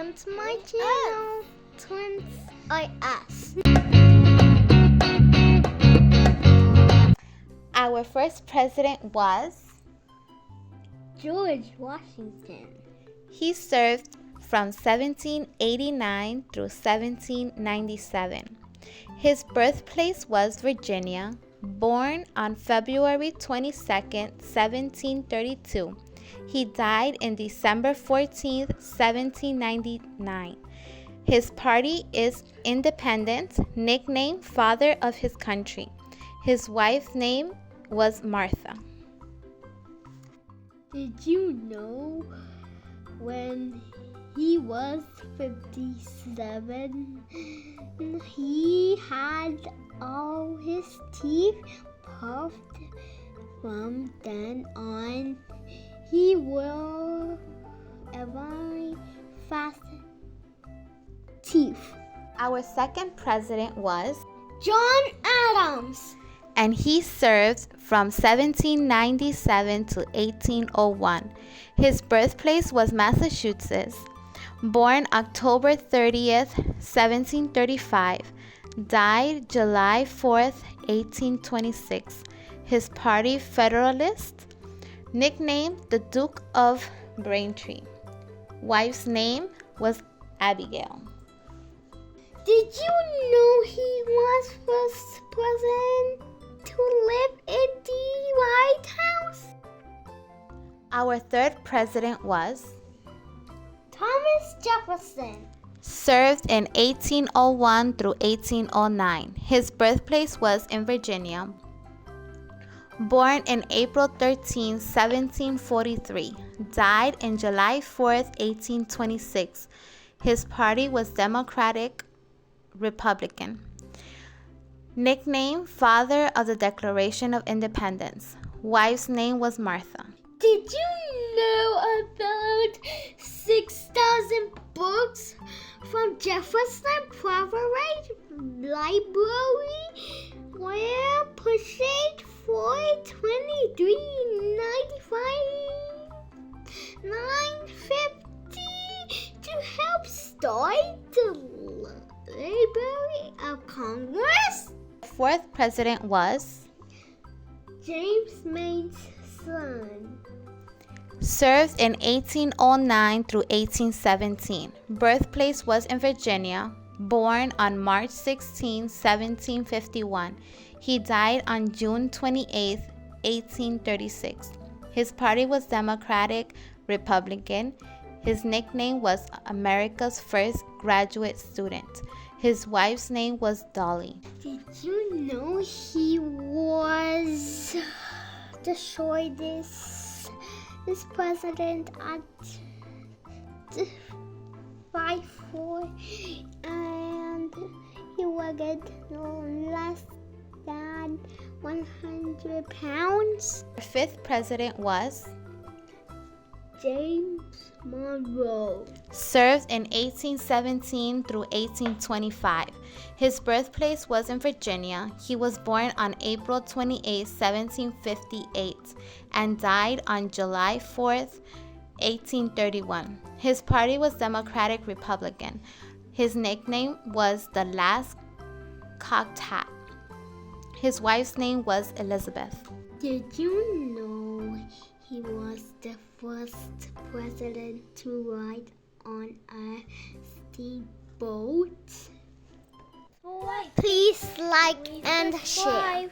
welcome to my channel, Twins U.s. Our first president was George Washington. He served from 1789 through 1797. His birthplace was Virginia. Born on February 22nd, 1732. He died in December 14th, 1799. His party is independent, nicknamed Father of his Country. His wife's name was Martha. Did you know when he was 57, he had all his teeth puffed? From then on, he wore a very fast teeth. Our second president was John Adams. And he served from 1797 to 1801. His birthplace was Massachusetts. Born October 30th, 1735. Died July 4th, 1826. His party Federalist. Nicknamed the Duke of Braintree. Wife's name was Abigail. Did you know he was first president to live in the White House? Our third president was Thomas Jefferson. Served in 1801 through 1809. His birthplace was in Virginia. Born in April 13, 1743. Died in July 4th, 1826. His party was Democratic Republican. Nickname Father of the Declaration of Independence. Wife's name was Martha. Did you know about 6,000 books from Jefferson Private Library were purchased for $23.95 to help start the Library of Congress? The fourth president was James Madison. Served in 1809 through 1817. Birthplace was in Virginia. Born on March 16, 1751. He died on June 28, 1836. His party was Democratic Republican. His nickname was America's first graduate student. His wife's name was Dolly. Did you know he was destroyed this president at 5'4", and he weighed no less than 100 pounds? Our fifth president was James Monroe. Served in 1817 through 1825. His birthplace was in Virginia. He was born on April 28, 1758, and died on July 4th, 1831. His party was Democratic Republican. His nickname was the Last Cocked Hat. His wife's name was Elizabeth. Did you know he was the first president to ride on a steamboat? Please like and share.